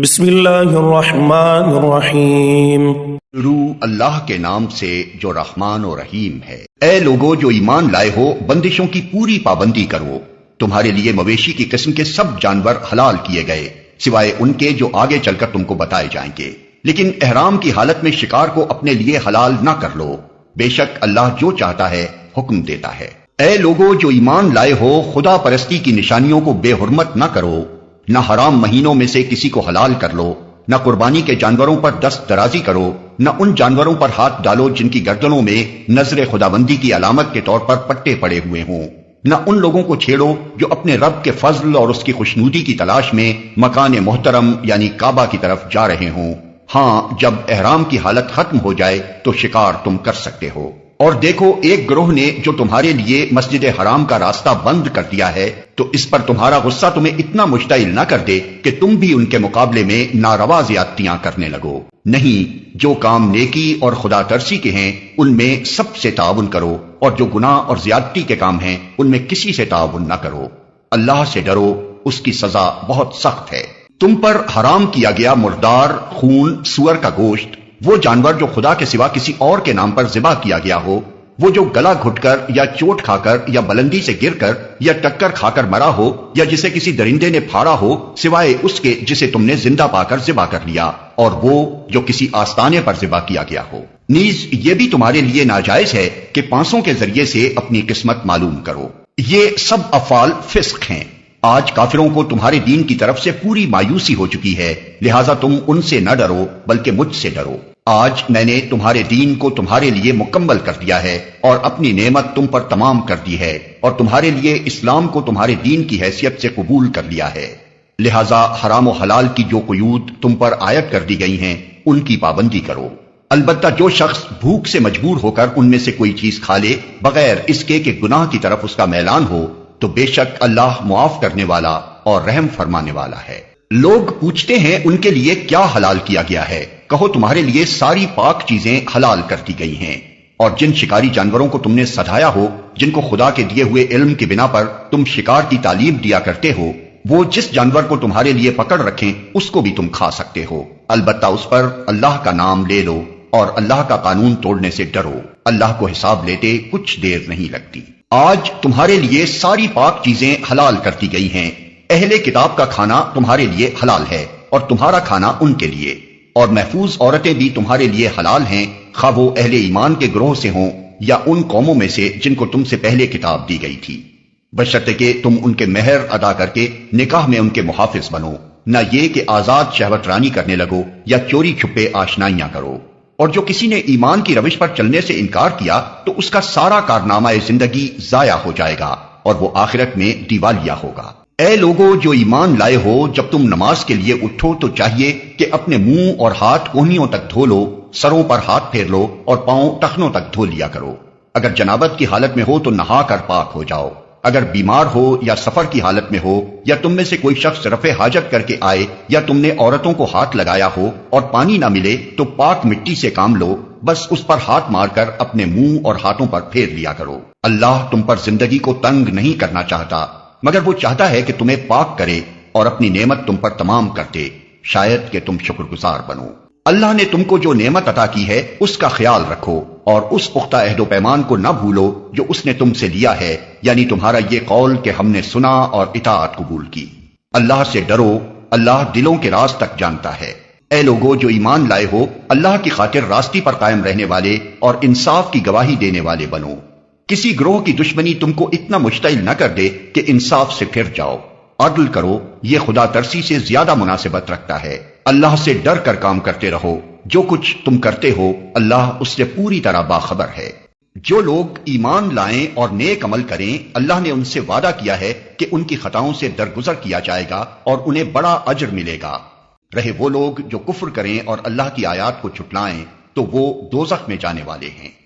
بسم اللہ الرحمن الرحیم۔ شروع اللہ کے نام سے جو رحمان و رحیم ہے۔ اے لوگو جو ایمان لائے ہو، بندشوں کی پوری پابندی کرو۔ تمہارے لیے مویشی کی قسم کے سب جانور حلال کیے گئے سوائے ان کے جو آگے چل کر تم کو بتائے جائیں گے، لیکن احرام کی حالت میں شکار کو اپنے لیے حلال نہ کر لو، بے شک اللہ جو چاہتا ہے حکم دیتا ہے۔ اے لوگو جو ایمان لائے ہو، خدا پرستی کی نشانیوں کو بے حرمت نہ کرو، نہ حرام مہینوں میں سے کسی کو حلال کر لو، نہ قربانی کے جانوروں پر دست درازی کرو، نہ ان جانوروں پر ہاتھ ڈالو جن کی گردنوں میں نظر خداوندی کی علامت کے طور پر پٹے پڑے ہوئے ہوں، نہ ان لوگوں کو چھیڑو جو اپنے رب کے فضل اور اس کی خوشنودی کی تلاش میں مکان محترم یعنی کعبہ کی طرف جا رہے ہوں۔ ہاں، جب احرام کی حالت ختم ہو جائے تو شکار تم کر سکتے ہو۔ اور دیکھو، ایک گروہ نے جو تمہارے لیے مسجد حرام کا راستہ بند کر دیا ہے، تو اس پر تمہارا غصہ تمہیں اتنا مشتعل نہ کر دے کہ تم بھی ان کے مقابلے میں ناروا زیادتیاں کرنے لگو۔ نہیں، جو کام نیکی اور خدا ترسی کے ہیں ان میں سب سے تعاون کرو، اور جو گناہ اور زیادتی کے کام ہیں ان میں کسی سے تعاون نہ کرو۔ اللہ سے ڈرو، اس کی سزا بہت سخت ہے۔ تم پر حرام کیا گیا مردار، خون، سور کا گوشت، وہ جانور جو خدا کے سوا کسی اور کے نام پر ذبح کیا گیا ہو، وہ جو گلا گھٹ کر یا چوٹ کھا کر یا بلندی سے گر کر یا ٹکر کھا کر مرا ہو، یا جسے کسی درندے نے پھاڑا ہو سوائے اس کے جسے تم نے زندہ پا کر ذبح کر لیا، اور وہ جو کسی آستانے پر ذبح کیا گیا ہو۔ نیز یہ بھی تمہارے لیے ناجائز ہے کہ پانسوں کے ذریعے سے اپنی قسمت معلوم کرو۔ یہ سب افعال فسق ہیں۔ آج کافروں کو تمہارے دین کی طرف سے پوری مایوسی ہو چکی ہے، لہٰذا تم ان سے نہ ڈرو بلکہ مجھ سے ڈرو۔ آج میں نے تمہارے دین کو تمہارے لیے مکمل کر دیا ہے اور اپنی نعمت تم پر تمام کر دی ہے، اور تمہارے لیے اسلام کو تمہارے دین کی حیثیت سے قبول کر لیا ہے، لہٰذا حرام و حلال کی جو قیود تم پر عائد کر دی گئی ہیں ان کی پابندی کرو۔ البتہ جو شخص بھوک سے مجبور ہو کر ان میں سے کوئی چیز کھا لے بغیر اس کے کہ گناہ کی طرف اس کا میلان ہو، تو بے شک اللہ معاف کرنے والا اور رحم فرمانے والا ہے۔ لوگ پوچھتے ہیں ان کے لیے کیا حلال کیا گیا ہے؟ کہو، تمہارے لیے ساری پاک چیزیں حلال کر دی گئی ہیں، اور جن شکاری جانوروں کو تم نے سجایا ہو، جن کو خدا کے دیے ہوئے علم کی بنا پر تم شکار کی تعلیم دیا کرتے ہو، وہ جس جانور کو تمہارے لیے پکڑ رکھیں اس کو بھی تم کھا سکتے ہو، البتہ اس پر اللہ کا نام لے لو اور اللہ کا قانون توڑنے سے ڈرو۔ اللہ کو حساب لیتے کچھ دیر نہیں لگتی۔ آج تمہارے لیے ساری پاک چیزیں حلال کر دی گئی ہیں۔ اہل کتاب کا کھانا تمہارے لیے حلال ہے اور تمہارا کھانا ان کے لیے، اور محفوظ عورتیں بھی تمہارے لیے حلال ہیں، خواہ وہ اہل ایمان کے گروہ سے ہوں یا ان قوموں میں سے جن کو تم سے پہلے کتاب دی گئی تھی، بشرطے کہ تم ان کے مہر ادا کر کے نکاح میں ان کے محافظ بنو، نہ یہ کہ آزاد شہوت رانی کرنے لگو یا چوری چھپے آشنائیاں کرو۔ اور جو کسی نے ایمان کی روش پر چلنے سے انکار کیا تو اس کا سارا کارنامہ زندگی ضائع ہو جائے گا اور وہ آخرت میں دیوالیہ ہوگا۔ اے لوگو جو ایمان لائے ہو، جب تم نماز کے لیے اٹھو تو چاہیے کہ اپنے منہ اور ہاتھ کوہنیوں تک دھو لو، سروں پر ہاتھ پھیر لو اور پاؤں ٹخنوں تک دھو لیا کرو۔ اگر جنابت کی حالت میں ہو تو نہا کر پاک ہو جاؤ۔ اگر بیمار ہو یا سفر کی حالت میں ہو، یا تم میں سے کوئی شخص رفع حاجت کر کے آئے، یا تم نے عورتوں کو ہاتھ لگایا ہو اور پانی نہ ملے، تو پاک مٹی سے کام لو، بس اس پر ہاتھ مار کر اپنے منہ اور ہاتھوں پر پھیر لیا کرو۔ اللہ تم پر زندگی کو تنگ نہیں کرنا چاہتا، مگر وہ چاہتا ہے کہ تمہیں پاک کرے اور اپنی نعمت تم پر تمام کر دے، شاید کہ تم شکر گزار بنو۔ اللہ نے تم کو جو نعمت عطا کی ہے اس کا خیال رکھو، اور اس پختہ عہد و پیمان کو نہ بھولو جو اس نے تم سے لیا ہے، یعنی تمہارا یہ قول کہ ہم نے سنا اور اطاعت قبول کی۔ اللہ سے ڈرو، اللہ دلوں کے راز تک جانتا ہے۔ اے لوگو جو ایمان لائے ہو، اللہ کی خاطر راستی پر قائم رہنے والے اور انصاف کی گواہی دینے والے بنو۔ کسی گروہ کی دشمنی تم کو اتنا مشتعل نہ کر دے کہ انصاف سے پھر جاؤ۔ عدل کرو، یہ خدا ترسی سے زیادہ مناسبت رکھتا ہے۔ اللہ سے ڈر کر کام کرتے رہو، جو کچھ تم کرتے ہو اللہ اس سے پوری طرح باخبر ہے۔ جو لوگ ایمان لائیں اور نیک عمل کریں، اللہ نے ان سے وعدہ کیا ہے کہ ان کی خطاؤں سے درگزر کیا جائے گا اور انہیں بڑا اجر ملے گا۔ رہے وہ لوگ جو کفر کریں اور اللہ کی آیات کو جھٹلائیں تو وہ دوزخ میں جانے والے ہیں۔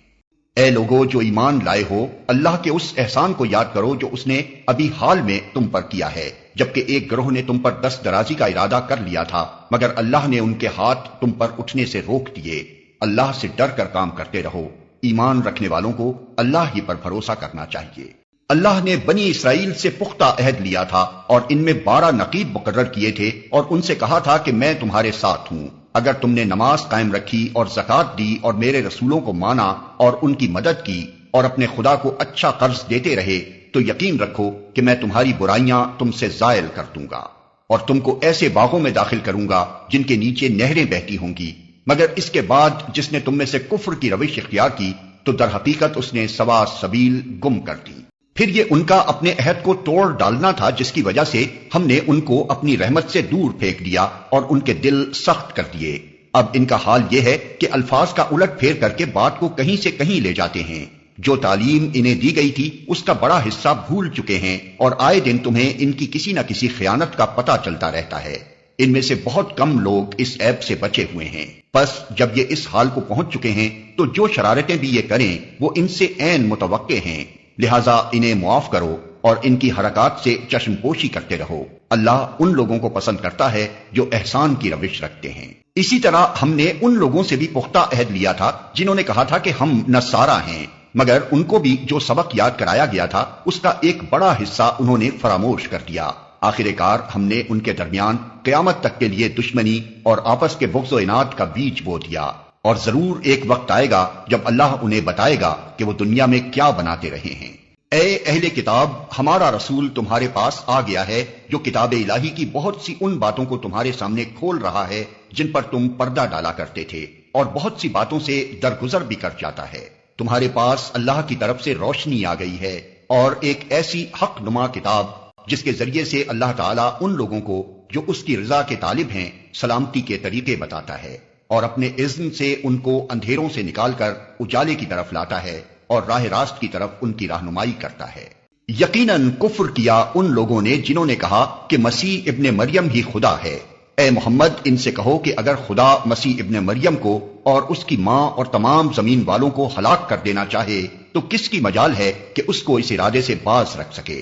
اے لوگو جو ایمان لائے ہو، اللہ کے اس احسان کو یاد کرو جو اس نے ابھی حال میں تم پر کیا ہے، جبکہ ایک گروہ نے تم پر دست درازی کا ارادہ کر لیا تھا، مگر اللہ نے ان کے ہاتھ تم پر اٹھنے سے روک دیے۔ اللہ سے ڈر کر کام کرتے رہو۔ ایمان رکھنے والوں کو اللہ ہی پر بھروسہ کرنا چاہیے۔ اللہ نے بنی اسرائیل سے پختہ عہد لیا تھا اور ان میں 12 نقیب مقرر کیے تھے اور ان سے کہا تھا کہ میں تمہارے ساتھ ہوں، اگر تم نے نماز قائم رکھی اور زکوٰۃ دی اور میرے رسولوں کو مانا اور ان کی مدد کی اور اپنے خدا کو اچھا قرض دیتے رہے تو یقین رکھو کہ میں تمہاری برائیاں تم سے زائل کر دوں گا اور تم کو ایسے باغوں میں داخل کروں گا جن کے نیچے نہریں بہتی ہوں گی، مگر اس کے بعد جس نے تم میں سے کفر کی روش اختیار کی تو در حقیقت اس نے سوا سبیل گم کر دی۔ پھر یہ ان کا اپنے عہد کو توڑ ڈالنا تھا جس کی وجہ سے ہم نے ان کو اپنی رحمت سے دور پھینک دیا اور ان کے دل سخت کر دیے۔ اب ان کا حال یہ ہے کہ الفاظ کا الٹ پھیر کر کے بات کو کہیں سے کہیں لے جاتے ہیں، جو تعلیم انہیں دی گئی تھی اس کا بڑا حصہ بھول چکے ہیں اور آئے دن تمہیں ان کی کسی نہ کسی خیانت کا پتہ چلتا رہتا ہے۔ ان میں سے بہت کم لوگ اس عیب سے بچے ہوئے ہیں۔ پس جب یہ اس حال کو پہنچ چکے ہیں تو جو شرارتیں بھی یہ کریں وہ ان سے عین متوقع ہیں، لہذا انہیں معاف کرو اور ان کی حرکات سے چشم پوشی کرتے رہو۔ اللہ ان لوگوں کو پسند کرتا ہے جو احسان کی روش رکھتے ہیں۔ اسی طرح ہم نے ان لوگوں سے بھی پختہ عہد لیا تھا جنہوں نے کہا تھا کہ ہم نصارہ ہیں، مگر ان کو بھی جو سبق یاد کرایا گیا تھا اس کا ایک بڑا حصہ انہوں نے فراموش کر دیا۔ آخر کار ہم نے ان کے درمیان قیامت تک کے لیے دشمنی اور آپس کے بغض و عناد کا بیج بو دیا، اور ضرور ایک وقت آئے گا جب اللہ انہیں بتائے گا کہ وہ دنیا میں کیا بناتے رہے ہیں۔ اے اہل کتاب، ہمارا رسول تمہارے پاس آ گیا ہے جو کتاب الہی کی بہت سی ان باتوں کو تمہارے سامنے کھول رہا ہے جن پر تم پردہ ڈالا کرتے تھے اور بہت سی باتوں سے درگزر بھی کر جاتا ہے۔ تمہارے پاس اللہ کی طرف سے روشنی آ گئی ہے اور ایک ایسی حق نما کتاب جس کے ذریعے سے اللہ تعالیٰ ان لوگوں کو جو اس کی رضا کے طالب ہیں سلامتی کے طریقے بتاتا ہے اور اپنے اذن سے ان کو اندھیروں سے نکال کر اجالے کی طرف لاتا ہے اور راہ راست کی طرف ان کی رہنمائی کرتا ہے۔ یقیناً کفر کیا ان لوگوں نے جنہوں نے کہا کہ مسیح ابن مریم ہی خدا ہے۔ اے محمد ان سے کہو کہ اگر خدا مسیح ابن مریم کو اور اس کی ماں اور تمام زمین والوں کو ہلاک کر دینا چاہے تو کس کی مجال ہے کہ اس کو اس ارادے سے باز رکھ سکے؟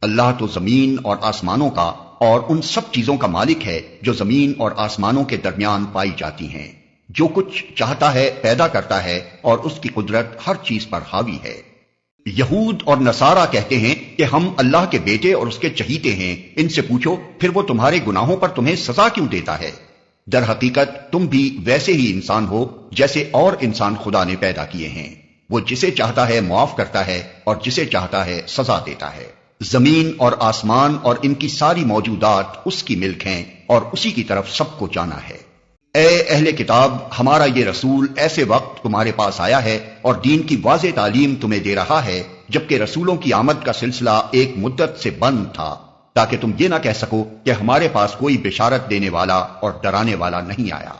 اللہ تو زمین اور آسمانوں کا اور ان سب چیزوں کا مالک ہے جو زمین اور آسمانوں کے درمیان پائی جاتی ہیں۔ جو کچھ چاہتا ہے پیدا کرتا ہے اور اس کی قدرت ہر چیز پر حاوی ہے۔ یہود اور نصارہ کہتے ہیں کہ ہم اللہ کے بیٹے اور اس کے چہیتے ہیں۔ ان سے پوچھو پھر وہ تمہارے گناہوں پر تمہیں سزا کیوں دیتا ہے؟ در حقیقت تم بھی ویسے ہی انسان ہو جیسے اور انسان خدا نے پیدا کیے ہیں۔ وہ جسے چاہتا ہے معاف کرتا ہے اور جسے چاہتا ہے سزا دیتا ہے۔ زمین اور آسمان اور ان کی ساری موجودات اس کی ملک ہیں اور اسی کی طرف سب کو جانا ہے۔ اے اہل کتاب، ہمارا یہ رسول ایسے وقت تمہارے پاس آیا ہے اور دین کی واضح تعلیم تمہیں دے رہا ہے جبکہ رسولوں کی آمد کا سلسلہ ایک مدت سے بند تھا، تاکہ تم یہ نہ کہہ سکو کہ ہمارے پاس کوئی بشارت دینے والا اور ڈرانے والا نہیں آیا۔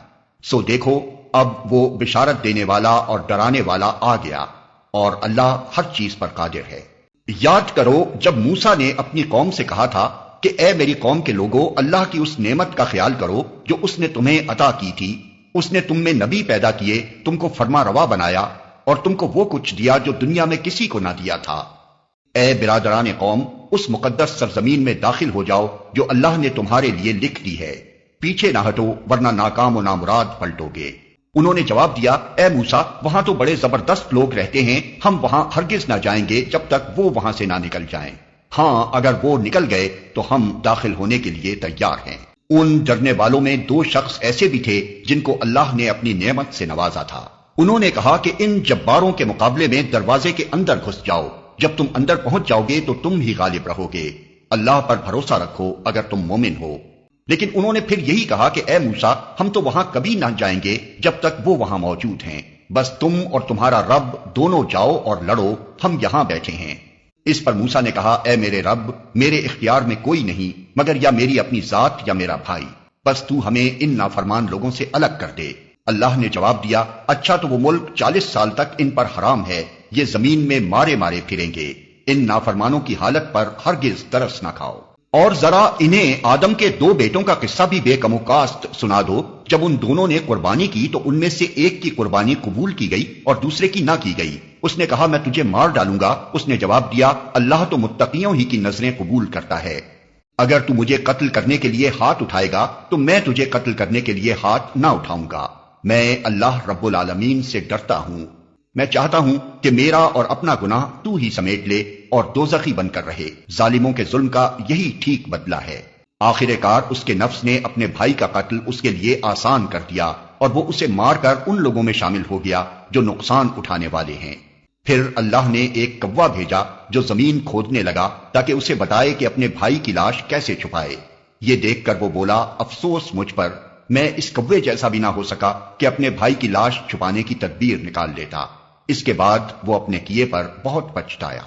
سو دیکھو اب وہ بشارت دینے والا اور ڈرانے والا آ گیا اور اللہ ہر چیز پر قادر ہے۔ یاد کرو جب موسیٰ نے اپنی قوم سے کہا تھا کہ اے میری قوم کے لوگوں، اللہ کی اس نعمت کا خیال کرو جو اس نے تمہیں عطا کی تھی۔ اس نے تم میں نبی پیدا کیے، تم کو فرما روا بنایا اور تم کو وہ کچھ دیا جو دنیا میں کسی کو نہ دیا تھا۔ اے برادران قوم، اس مقدس سرزمین میں داخل ہو جاؤ جو اللہ نے تمہارے لیے لکھ دی ہے، پیچھے نہ ہٹو ورنہ ناکام و نامراد پلٹو گے۔ انہوں نے جواب دیا، اے موسیٰ، وہاں تو بڑے زبردست لوگ رہتے ہیں، ہم وہاں ہرگز نہ جائیں گے جب تک وہ وہاں سے نہ نکل جائیں۔ ہاں اگر وہ نکل گئے تو ہم داخل ہونے کے لیے تیار ہیں۔ ان ڈرنے والوں میں 2 شخص ایسے بھی تھے جن کو اللہ نے اپنی نعمت سے نوازا تھا۔ انہوں نے کہا کہ ان جباروں کے مقابلے میں دروازے کے اندر گھس جاؤ، جب تم اندر پہنچ جاؤ گے تو تم ہی غالب رہو گے۔ اللہ پر بھروسہ رکھو اگر تم مومن ہو۔ لیکن انہوں نے پھر یہی کہا کہ اے موسیٰ، ہم تو وہاں کبھی نہ جائیں گے جب تک وہ وہاں موجود ہیں، بس تم اور تمہارا رب دونوں جاؤ اور لڑو، ہم یہاں بیٹھے ہیں۔ اس پر موسیٰ نے کہا، اے میرے رب، میرے اختیار میں کوئی نہیں مگر یا میری اپنی ذات یا میرا بھائی، بس تو ہمیں ان نافرمان لوگوں سے الگ کر دے۔ اللہ نے جواب دیا، اچھا تو وہ ملک 40 سال تک ان پر حرام ہے، یہ زمین میں مارے مارے پھریں گے، ان نافرمانوں کی حالت پر ہرگز ترس نہ کھاؤ۔ اور ذرا انہیں آدم کے 2 بیٹوں کا قصہ بھی بے کم و کاست سنا دو۔ جب ان دونوں نے قربانی کی تو ان میں سے ایک کی قربانی قبول کی گئی اور دوسرے کی نہ کی گئی۔ اس نے کہا، میں تجھے مار ڈالوں گا۔ اس نے جواب دیا، اللہ تو متقیوں ہی کی نظریں قبول کرتا ہے۔ اگر تو مجھے قتل کرنے کے لیے ہاتھ اٹھائے گا تو میں تجھے قتل کرنے کے لیے ہاتھ نہ اٹھاؤں گا۔ میں اللہ رب العالمین سے ڈرتا ہوں۔ میں چاہتا ہوں کہ میرا اور اپنا گناہ تو ہی سمیٹ لے اور دوزخی بن کر رہے۔ ظالموں کے ظلم کا یہی ٹھیک بدلہ ہے۔ آخر کار اس کے نفس نے اپنے بھائی کا قتل اس کے لیے آسان کر دیا اور وہ اسے مار کر ان لوگوں میں شامل ہو گیا جو نقصان اٹھانے والے ہیں۔ پھر اللہ نے ایک کوا بھیجا جو زمین کھودنے لگا تاکہ اسے بتائے کہ اپنے بھائی کی لاش کیسے چھپائے۔ یہ دیکھ کر وہ بولا، افسوس مجھ پر، میں اس کوے جیسا بھی نہ ہو سکا کہ اپنے بھائی کی لاش چھپانے کی تدبیر نکال لیتا۔ اس کے بعد وہ اپنے کیے پر بہت پچھتایا۔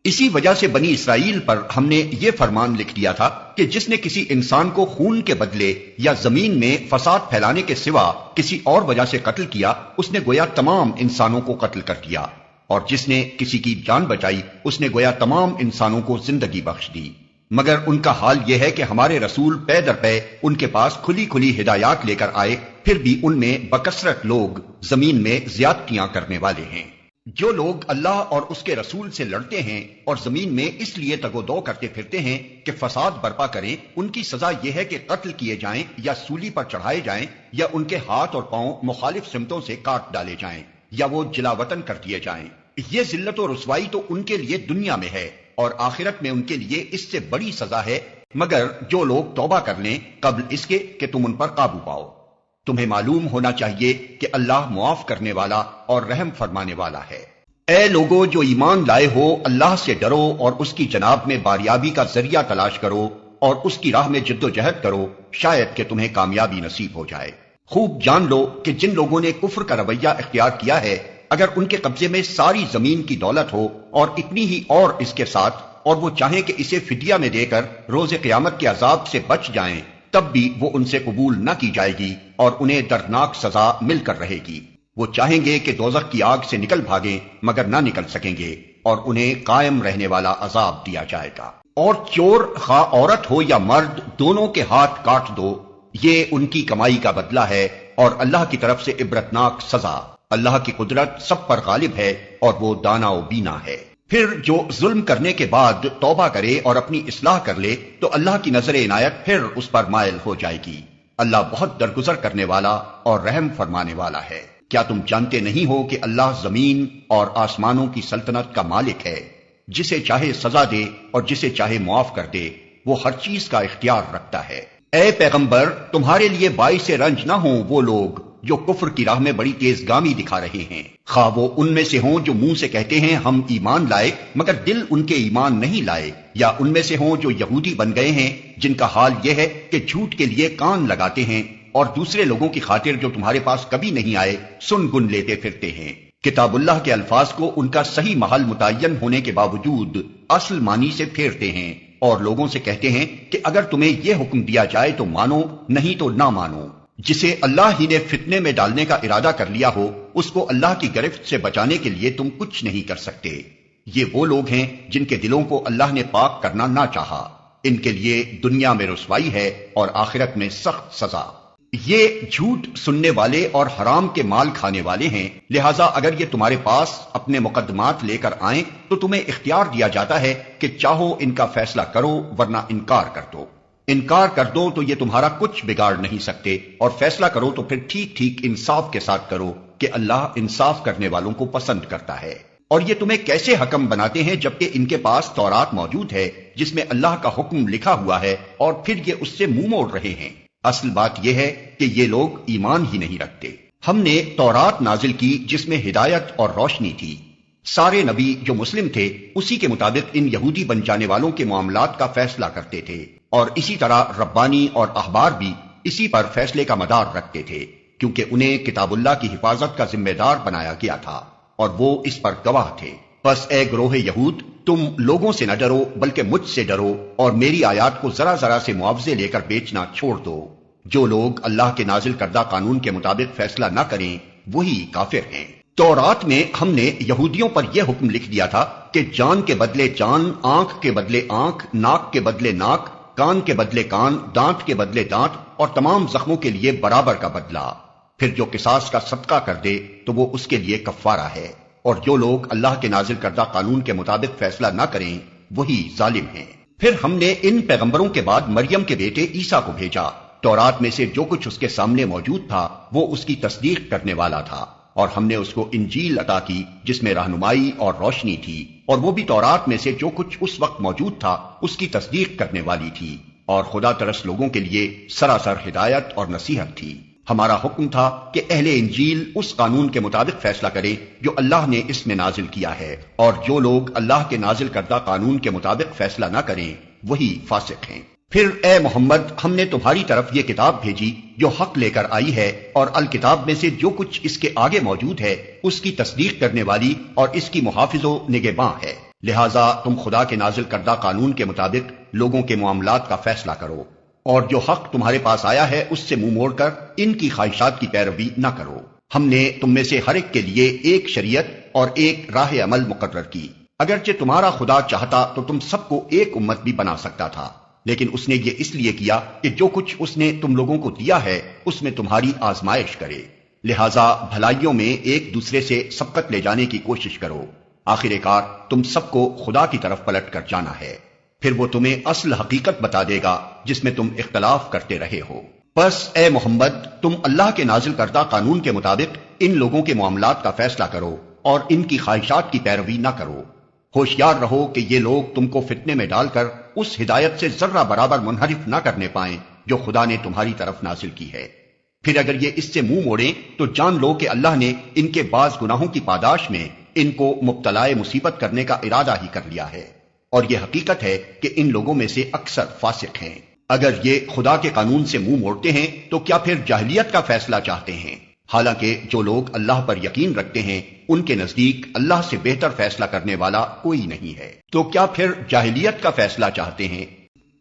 اسی وجہ سے بنی اسرائیل پر ہم نے یہ فرمان لکھ دیا تھا کہ جس نے کسی انسان کو خون کے بدلے یا زمین میں فساد پھیلانے کے سوا کسی اور وجہ سے قتل کیا، اس نے گویا تمام انسانوں کو قتل کر دیا، اور جس نے کسی کی جان بچائی اس نے گویا تمام انسانوں کو زندگی بخش دی۔ مگر ان کا حال یہ ہے کہ ہمارے رسول پے در پے ان کے پاس کھلی کھلی ہدایات لے کر آئے، پھر بھی ان میں بکثرت لوگ زمین میں زیادتیاں کرنے والے ہیں۔ جو لوگ اللہ اور اس کے رسول سے لڑتے ہیں اور زمین میں اس لیے تگ و دو کرتے پھرتے ہیں کہ فساد برپا کریں، ان کی سزا یہ ہے کہ قتل کیے جائیں یا سولی پر چڑھائے جائیں یا ان کے ہاتھ اور پاؤں مخالف سمتوں سے کاٹ ڈالے جائیں یا وہ جلا وطن کر دیے جائیں۔ یہ ذلت و رسوائی تو ان کے لیے دنیا میں ہے اور آخرت میں ان کے لیے اس سے بڑی سزا ہے، مگر جو لوگ توبہ کر لیں قبل اس کے کہ تم ان پر قابو پاؤ۔ تمہیں معلوم ہونا چاہیے کہ اللہ معاف کرنے والا اور رحم فرمانے والا ہے۔ اے لوگو جو ایمان لائے ہو، اللہ سے ڈرو اور اس کی جناب میں باریابی کا ذریعہ تلاش کرو اور اس کی راہ میں جد و جہد کرو، شاید کہ تمہیں کامیابی نصیب ہو جائے۔ خوب جان لو کہ جن لوگوں نے کفر کا رویہ اختیار کیا ہے، اگر ان کے قبضے میں ساری زمین کی دولت ہو اور اتنی ہی اور اس کے ساتھ، اور وہ چاہیں کہ اسے فدیہ میں دے کر روز قیامت کے عذاب سے بچ جائیں، تب بھی وہ ان سے قبول نہ کی جائے گی اور انہیں دردناک سزا مل کر رہے گی۔ وہ چاہیں گے کہ دوزخ کی آگ سے نکل بھاگیں مگر نہ نکل سکیں گے، اور انہیں قائم رہنے والا عذاب دیا جائے گا۔ اور چور خواہ عورت ہو یا مرد، دونوں کے ہاتھ کاٹ دو، یہ ان کی کمائی کا بدلہ ہے اور اللہ کی طرف سے عبرتناک سزا۔ اللہ کی قدرت سب پر غالب ہے اور وہ دانا و بینا ہے۔ پھر جو ظلم کرنے کے بعد توبہ کرے اور اپنی اصلاح کر لے تو اللہ کی نظر عنایت پھر اس پر مائل ہو جائے گی۔ اللہ بہت درگزر کرنے والا اور رحم فرمانے والا ہے۔ کیا تم جانتے نہیں ہو کہ اللہ زمین اور آسمانوں کی سلطنت کا مالک ہے؟ جسے چاہے سزا دے اور جسے چاہے معاف کر دے، وہ ہر چیز کا اختیار رکھتا ہے۔ اے پیغمبر، تمہارے لیے باعث رنج نہ ہوں وہ لوگ جو کفر کی راہ میں بڑی تیز گامی دکھا رہے ہیں، خواہ وہ ان میں سے ہوں جو منہ سے کہتے ہیں ہم ایمان لائے مگر دل ان کے ایمان نہیں لائے، یا ان میں سے ہوں جو یہودی بن گئے ہیں جن کا حال یہ ہے کہ جھوٹ کے لیے کان لگاتے ہیں اور دوسرے لوگوں کی خاطر جو تمہارے پاس کبھی نہیں آئے سن گن لیتے پھرتے ہیں۔ کتاب اللہ کے الفاظ کو ان کا صحیح محل متعین ہونے کے باوجود اصل معنی سے پھیرتے ہیں اور لوگوں سے کہتے ہیں کہ اگر تمہیں یہ حکم دیا جائے تو مانو، نہیں تو نہ مانو۔ جسے اللہ ہی نے فتنے میں ڈالنے کا ارادہ کر لیا ہو، اس کو اللہ کی گرفت سے بچانے کے لیے تم کچھ نہیں کر سکتے۔ یہ وہ لوگ ہیں جن کے دلوں کو اللہ نے پاک کرنا نہ چاہا، ان کے لیے دنیا میں رسوائی ہے اور آخرت میں سخت سزا۔ یہ جھوٹ سننے والے اور حرام کے مال کھانے والے ہیں، لہٰذا اگر یہ تمہارے پاس اپنے مقدمات لے کر آئیں تو تمہیں اختیار دیا جاتا ہے کہ چاہو ان کا فیصلہ کرو ورنہ انکار کر دو۔ انکار کر دو تو یہ تمہارا کچھ بگاڑ نہیں سکتے، اور فیصلہ کرو تو پھر ٹھیک ٹھیک انصاف کے ساتھ کرو کہ اللہ انصاف کرنے والوں کو پسند کرتا ہے۔ اور یہ تمہیں کیسے حکم بناتے ہیں جبکہ ان کے پاس تورات موجود ہے جس میں اللہ کا حکم لکھا ہوا ہے، اور پھر یہ اس سے منہ موڑ رہے ہیں۔ اصل بات یہ ہے کہ یہ لوگ ایمان ہی نہیں رکھتے۔ ہم نے تورات نازل کی جس میں ہدایت اور روشنی تھی۔ سارے نبی جو مسلم تھے اسی کے مطابق ان یہودی بن جانے والوں کے معاملات کا فیصلہ کرتے تھے، اور اسی طرح ربانی اور احبار بھی اسی پر فیصلے کا مدار رکھتے تھے، کیونکہ انہیں کتاب اللہ کی حفاظت کا ذمہ دار بنایا گیا تھا اور وہ اس پر گواہ تھے۔ بس اے گروہ یہود، تم لوگوں سے نہ ڈرو بلکہ مجھ سے ڈرو اور میری آیات کو ذرا ذرا سے معاوضے لے کر بیچنا چھوڑ دو۔ جو لوگ اللہ کے نازل کردہ قانون کے مطابق فیصلہ نہ کریں وہی کافر ہیں۔ تورات میں ہم نے یہودیوں پر یہ حکم لکھ دیا تھا کہ جان کے بدلے جان، آنکھ کے بدلے آنکھ، ناک کے بدلے ناک، کان کے بدلے کان، دانت کے بدلے دانت، اور تمام زخموں کے لیے برابر کا بدلہ۔ پھر جو قصاص کا صدقہ کر دے تو وہ اس کے لیے کفارہ ہے، اور جو لوگ اللہ کے نازل کردہ قانون کے مطابق فیصلہ نہ کریں وہی ظالم ہیں۔ پھر ہم نے ان پیغمبروں کے بعد مریم کے بیٹے عیسیٰ کو بھیجا۔ تورات میں سے جو کچھ اس کے سامنے موجود تھا وہ اس کی تصدیق کرنے والا تھا، اور ہم نے اس کو انجیل عطا کی جس میں رہنمائی اور روشنی تھی، اور وہ بھی تورات میں سے جو کچھ اس وقت موجود تھا اس کی تصدیق کرنے والی تھی، اور خدا ترس لوگوں کے لیے سراسر ہدایت اور نصیحت تھی۔ ہمارا حکم تھا کہ اہل انجیل اس قانون کے مطابق فیصلہ کرے جو اللہ نے اس میں نازل کیا ہے، اور جو لوگ اللہ کے نازل کردہ قانون کے مطابق فیصلہ نہ کریں وہی فاسق ہیں۔ پھر اے محمد ہم نے تمہاری طرف یہ کتاب بھیجی جو حق لے کر آئی ہے، اور الکتاب میں سے جو کچھ اس کے آگے موجود ہے اس کی تصدیق کرنے والی اور اس کی محافظ و نگہباں ہے، لہٰذا تم خدا کے نازل کردہ قانون کے مطابق لوگوں کے معاملات کا فیصلہ کرو، اور جو حق تمہارے پاس آیا ہے اس سے منہ موڑ کر ان کی خواہشات کی پیروی نہ کرو۔ ہم نے تم میں سے ہر ایک کے لیے ایک شریعت اور ایک راہ عمل مقرر کی، اگرچہ تمہارا خدا چاہتا تو تم سب کو ایک امت بھی بنا سکتا تھا، لیکن اس نے یہ اس لیے کیا کہ جو کچھ اس نے تم لوگوں کو دیا ہے اس میں تمہاری آزمائش کرے، لہٰذا بھلائیوں میں ایک دوسرے سے سبقت لے جانے کی کوشش کرو، آخر کار تم سب کو خدا کی طرف پلٹ کر جانا ہے، پھر وہ تمہیں اصل حقیقت بتا دے گا جس میں تم اختلاف کرتے رہے ہو۔ بس اے محمد تم اللہ کے نازل کردہ قانون کے مطابق ان لوگوں کے معاملات کا فیصلہ کرو اور ان کی خواہشات کی پیروی نہ کرو، ہوشیار رہو کہ یہ لوگ تم کو فتنے میں ڈال کر اس ہدایت سے ذرہ برابر منحرف نہ کرنے پائیں جو خدا نے تمہاری طرف نازل کی ہے۔ پھر اگر یہ اس سے منہ موڑیں تو جان لو کہ اللہ نے ان کے بعض گناہوں کی پاداش میں ان کو مبتلا مصیبت کرنے کا ارادہ ہی کر لیا ہے، اور یہ حقیقت ہے کہ ان لوگوں میں سے اکثر فاسق ہیں۔ اگر یہ خدا کے قانون سے منہ موڑتے ہیں تو کیا پھر جاہلیت کا فیصلہ چاہتے ہیں؟ حالانکہ جو لوگ اللہ پر یقین رکھتے ہیں ان کے نزدیک اللہ سے بہتر فیصلہ کرنے والا کوئی نہیں ہے، تو کیا پھر جاہلیت کا فیصلہ چاہتے ہیں؟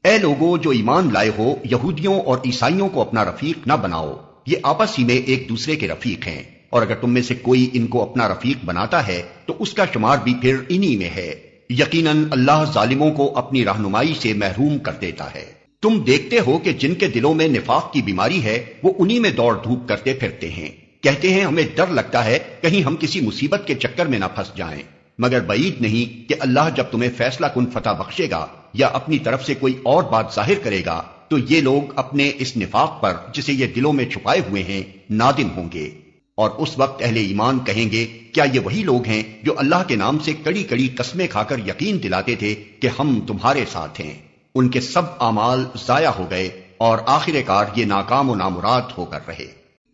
اے لوگو جو ایمان لائے ہو، یہودیوں اور عیسائیوں کو اپنا رفیق نہ بناؤ، یہ آپس ہی میں ایک دوسرے کے رفیق ہیں، اور اگر تم میں سے کوئی ان کو اپنا رفیق بناتا ہے تو اس کا شمار بھی پھر انہی میں ہے، یقیناً اللہ ظالموں کو اپنی رہنمائی سے محروم کر دیتا ہے۔ تم دیکھتے ہو کہ جن کے دلوں میں نفاق کی بیماری ہے وہ انہی میں دوڑ دھوپ کرتے پھرتے ہیں، کہتے ہیں ہمیں ڈر لگتا ہے کہیں ہم کسی مصیبت کے چکر میں نہ پھنس جائیں، مگر بعید نہیں کہ اللہ جب تمہیں فیصلہ کن فتح بخشے گا یا اپنی طرف سے کوئی اور بات ظاہر کرے گا تو یہ لوگ اپنے اس نفاق پر جسے یہ دلوں میں چھپائے ہوئے ہیں نادم ہوں گے، اور اس وقت اہل ایمان کہیں گے کیا یہ وہی لوگ ہیں جو اللہ کے نام سے کڑی کڑی قسمیں کھا کر یقین دلاتے تھے کہ ہم تمہارے ساتھ ہیں؟ ان کے سب اعمال ضائع ہو گئے اور آخر کار یہ ناکام و نامراد ہو کر رہے۔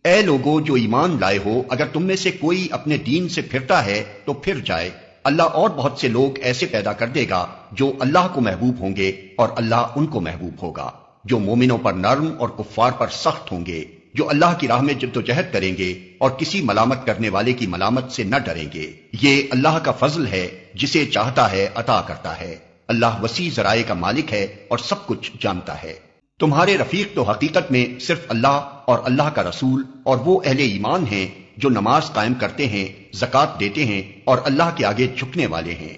اے لوگو جو ایمان لائے ہو، اگر تم میں سے کوئی اپنے دین سے پھرتا ہے تو پھر جائے، اللہ اور بہت سے لوگ ایسے پیدا کر دے گا جو اللہ کو محبوب ہوں گے اور اللہ ان کو محبوب ہوگا، جو مومنوں پر نرم اور کفار پر سخت ہوں گے، جو اللہ کی راہ میں جدوجہد کریں گے اور کسی ملامت کرنے والے کی ملامت سے نہ ڈریں گے۔ یہ اللہ کا فضل ہے، جسے چاہتا ہے عطا کرتا ہے، اللہ وسیع ذرائع کا مالک ہے اور سب کچھ جانتا ہے۔ تمہارے رفیق تو حقیقت میں صرف اللہ اور اللہ کا رسول اور وہ اہل ایمان ہیں جو نماز قائم کرتے ہیں، زکوٰۃ دیتے ہیں اور اللہ کے آگے جھکنے والے ہیں،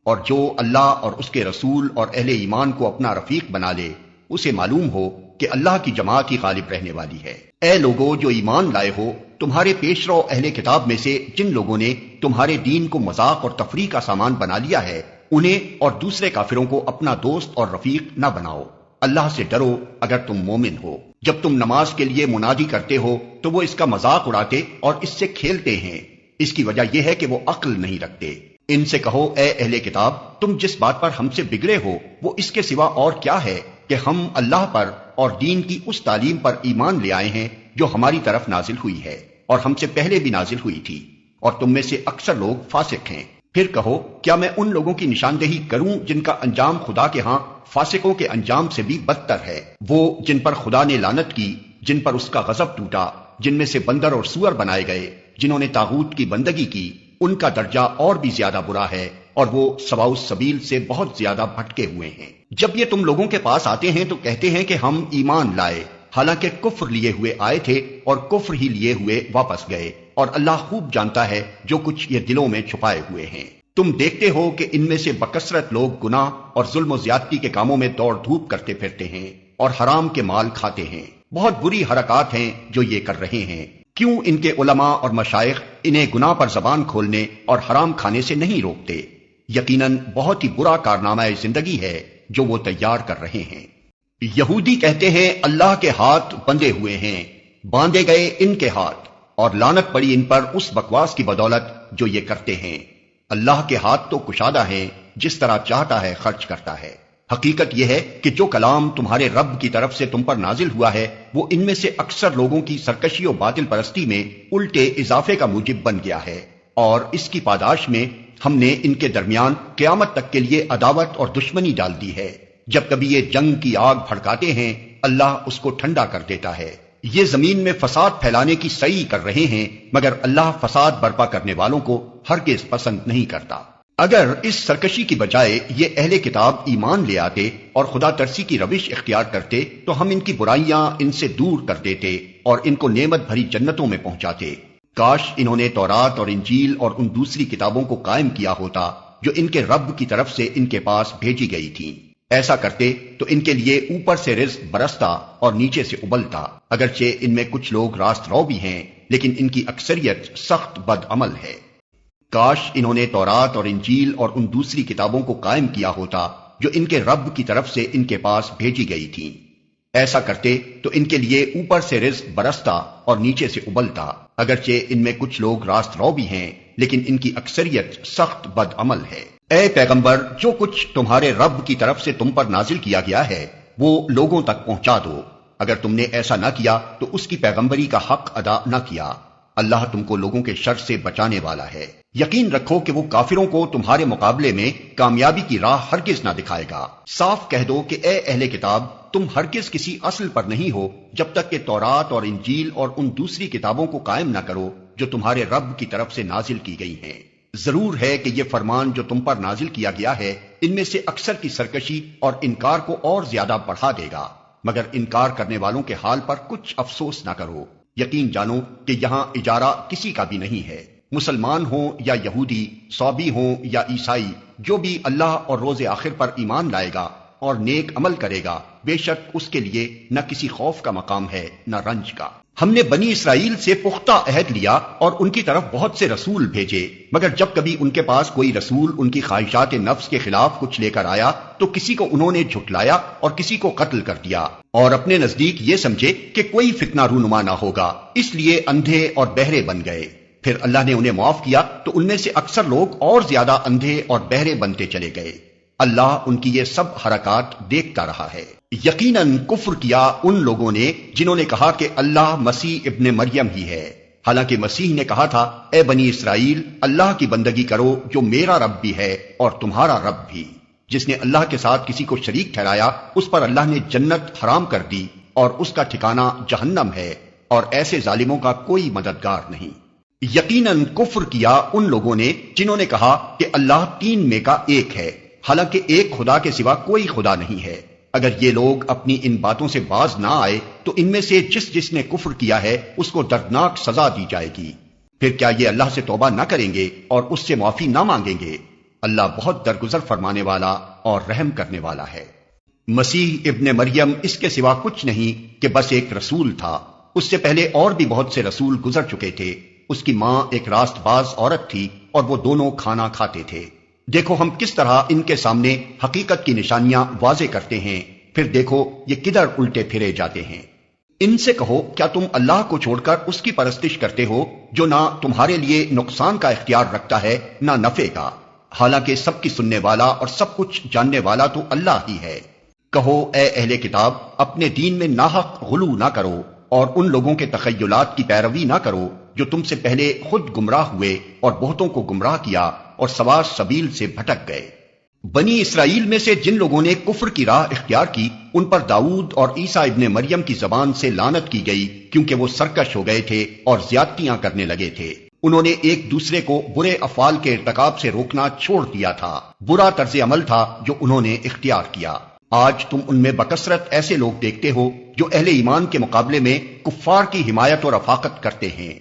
اور جو اللہ اور اس کے رسول اور اہل ایمان کو اپنا رفیق بنا لے اسے معلوم ہو کہ اللہ کی جماعت ہی غالب رہنے والی ہے۔ اے لوگو جو ایمان لائے ہو، تمہارے پیش رو اہل کتاب میں سے جن لوگوں نے تمہارے دین کو مذاق اور تفریح کا سامان بنا لیا ہے انہیں اور دوسرے کافروں کو اپنا دوست اور رفیق نہ بناؤ، اللہ سے ڈرو اگر تم مومن ہو۔ جب تم نماز کے لیے منادی کرتے ہو تو وہ اس کا مذاق اڑاتے اور اس سے کھیلتے ہیں، اس کی وجہ یہ ہے کہ وہ عقل نہیں رکھتے۔ ان سے کہو اے اہل کتاب، تم جس بات پر ہم سے بگڑے ہو وہ اس کے سوا اور کیا ہے کہ ہم اللہ پر اور دین کی اس تعلیم پر ایمان لے آئے ہیں جو ہماری طرف نازل ہوئی ہے اور ہم سے پہلے بھی نازل ہوئی تھی، اور تم میں سے اکثر لوگ فاسق ہیں۔ پھر کہو کیا میں ان لوگوں کی نشاندہی کروں جن کا انجام خدا کے ہاں فاسقوں کے انجام سے بھی بدتر ہے؟ وہ جن پر خدا نے لعنت کی، جن پر اس کا غضب ٹوٹا، جن میں سے بندر اور سور بنائے گئے، جنہوں نے طاغوت کی بندگی کی، ان کا درجہ اور بھی زیادہ برا ہے اور وہ سواء السبیل سے بہت زیادہ بھٹکے ہوئے ہیں۔ جب یہ تم لوگوں کے پاس آتے ہیں تو کہتے ہیں کہ ہم ایمان لائے، حالانکہ کفر لیے ہوئے آئے تھے اور کفر ہی لیے ہوئے واپس گئے، اور اللہ خوب جانتا ہے جو کچھ یہ دلوں میں چھپائے ہوئے ہیں۔ تم دیکھتے ہو کہ ان میں سے بکثرت لوگ گناہ اور ظلم و زیادتی کے کاموں میں دوڑ دھوپ کرتے پھرتے ہیں اور حرام کے مال کھاتے ہیں۔ بہت بری حرکات ہیں جو یہ کر رہے ہیں۔ کیوں ان کے علماء اور مشائخ انہیں گناہ پر زبان کھولنے اور حرام کھانے سے نہیں روکتے؟ یقیناً بہت ہی برا کارنامہ زندگی ہے جو وہ تیار کر رہے ہیں۔ یہودی کہتے ہیں اللہ کے ہاتھ بندھے ہوئے ہیں، باندھے گئے ان کے ہاتھ، اور لعنت پڑی ان پر اس بکواس کی بدولت جو یہ کرتے ہیں۔ اللہ کے ہاتھ تو کشادہ ہیں، جس طرح چاہتا ہے خرچ کرتا ہے۔ حقیقت یہ ہے کہ جو کلام تمہارے رب کی طرف سے تم پر نازل ہوا ہے وہ ان میں سے اکثر لوگوں کی سرکشی و باطل پرستی میں الٹے اضافے کا موجب بن گیا ہے، اور اس کی پاداش میں ہم نے ان کے درمیان قیامت تک کے لیے عداوت اور دشمنی ڈال دی ہے۔ جب کبھی یہ جنگ کی آگ بھڑکاتے ہیں اللہ اس کو ٹھنڈا کر دیتا ہے۔ یہ زمین میں فساد پھیلانے کی سعی کر رہے ہیں، مگر اللہ فساد برپا کرنے والوں کو ہرگز پسند نہیں کرتا۔ اگر اس سرکشی کی بجائے یہ اہل کتاب ایمان لے آتے اور خدا ترسی کی روش اختیار کرتے تو ہم ان کی برائیاں ان سے دور کر دیتے اور ان کو نعمت بھری جنتوں میں پہنچاتے۔ کاش انہوں نے تورات اور انجیل اور ان دوسری کتابوں کو قائم کیا ہوتا جو ان کے رب کی طرف سے ان کے پاس بھیجی گئی تھیں۔ ایسا کرتے تو ان کے لیے اوپر سے رزق برستا اور نیچے سے ابلتا، اگرچہ ان میں کچھ لوگ راست رو بھی ہیں لیکن ان کی اکثریت سخت بد عمل ہے۔ کاش انہوں نے تورات اور انجیل اور ان دوسری کتابوں کو قائم کیا ہوتا جو ان کے رب کی طرف سے ان کے پاس بھیجی گئی تھیں۔ ایسا کرتے تو ان کے لیے اوپر سے رزق برستا اور نیچے سے ابلتا، اگرچہ ان میں کچھ لوگ راست رو بھی ہیں لیکن ان کی اکثریت سخت بد عمل ہے۔ اے پیغمبر، جو کچھ تمہارے رب کی طرف سے تم پر نازل کیا گیا ہے وہ لوگوں تک پہنچا دو۔ اگر تم نے ایسا نہ کیا تو اس کی پیغمبری کا حق ادا نہ کیا۔ اللہ تم کو لوگوں کے شر سے بچانے والا ہے۔ یقین رکھو کہ وہ کافروں کو تمہارے مقابلے میں کامیابی کی راہ ہرگز نہ دکھائے گا۔ صاف کہہ دو کہ اے اہل کتاب، تم ہرگز کسی اصل پر نہیں ہو جب تک کہ تورات اور انجیل اور ان دوسری کتابوں کو قائم نہ کرو جو تمہارے رب کی طرف سے نازل کی گئی ہیں۔ ضرور ہے کہ یہ فرمان جو تم پر نازل کیا گیا ہے ان میں سے اکثر کی سرکشی اور انکار کو اور زیادہ بڑھا دے گا، مگر انکار کرنے والوں کے حال پر کچھ افسوس نہ کرو۔ یقین جانو کہ یہاں اجارہ کسی کا بھی نہیں ہے، مسلمان ہوں یا یہودی، صابی ہوں یا عیسائی، جو بھی اللہ اور روز آخر پر ایمان لائے گا اور نیک عمل کرے گا، بے شک اس کے لیے نہ کسی خوف کا مقام ہے نہ رنج کا۔ ہم نے بنی اسرائیل سے پختہ عہد لیا اور ان کی طرف بہت سے رسول بھیجے، مگر جب کبھی ان کے پاس کوئی رسول ان کی خواہشات نفس کے خلاف کچھ لے کر آیا تو کسی کو انہوں نے جھٹلایا اور کسی کو قتل کر دیا، اور اپنے نزدیک یہ سمجھے کہ کوئی فتنہ رونما نہ ہوگا، اس لیے اندھے اور بہرے بن گئے۔ پھر اللہ نے انہیں معاف کیا تو ان میں سے اکثر لوگ اور زیادہ اندھے اور بہرے بنتے چلے گئے۔ اللہ ان کی یہ سب حرکات دیکھتا رہا ہے۔ یقیناً کفر کیا ان لوگوں نے جنہوں نے کہا کہ اللہ مسیح ابن مریم ہی ہے، حالانکہ مسیح نے کہا تھا اے بنی اسرائیل، اللہ کی بندگی کرو جو میرا رب بھی ہے اور تمہارا رب بھی۔ جس نے اللہ کے ساتھ کسی کو شریک ٹھہرایا اس پر اللہ نے جنت حرام کر دی اور اس کا ٹھکانہ جہنم ہے، اور ایسے ظالموں کا کوئی مددگار نہیں۔ یقیناً کفر کیا ان لوگوں نے جنہوں نے کہا کہ اللہ تین میں کا ایک ہے، حالانکہ ایک خدا کے سوا کوئی خدا نہیں ہے۔ اگر یہ لوگ اپنی ان باتوں سے باز نہ آئے تو ان میں سے جس نے کفر کیا ہے اس کو دردناک سزا دی جائے گی۔ پھر کیا یہ اللہ سے توبہ نہ کریں گے اور اس سے معافی نہ مانگیں گے؟ اللہ بہت درگزر فرمانے والا اور رحم کرنے والا ہے۔ مسیح ابن مریم اس کے سوا کچھ نہیں کہ بس ایک رسول تھا۔ اس سے پہلے اور بھی بہت سے رسول گزر چکے تھے۔ اس کی ماں ایک راست باز عورت تھی اور وہ دونوں کھانا کھاتے تھے۔ دیکھو ہم کس طرح ان کے سامنے حقیقت کی نشانیاں واضح کرتے ہیں، پھر دیکھو یہ کدھر الٹے پھرے جاتے ہیں۔ ان سے کہو کیا تم اللہ کو چھوڑ کر اس کی پرستش کرتے ہو جو نہ تمہارے لیے نقصان کا اختیار رکھتا ہے نہ نفع کا، حالانکہ سب کی سننے والا اور سب کچھ جاننے والا تو اللہ ہی ہے۔ کہو اے اہل کتاب، اپنے دین میں ناحق غلو نہ کرو اور ان لوگوں کے تخیلات کی پیروی نہ کرو جو تم سے پہلے خود گمراہ ہوئے اور بہتوں کو گمراہ کیا اور سوا سبیل سے بھٹک گئے۔ بنی اسرائیل میں سے جن لوگوں نے کفر کی راہ اختیار کی ان پر داؤد اور عیسیٰ ابن مریم کی زبان سے لعنت کی گئی، کیونکہ وہ سرکش ہو گئے تھے اور زیادتیاں کرنے لگے تھے۔ انہوں نے ایک دوسرے کو برے افعال کے ارتکاب سے روکنا چھوڑ دیا تھا۔ برا طرز عمل تھا جو انہوں نے اختیار کیا۔ آج تم ان میں بکثرت ایسے لوگ دیکھتے ہو جو اہل ایمان کے مقابلے میں کفار کی حمایت اور رفاقت کرتے ہیں۔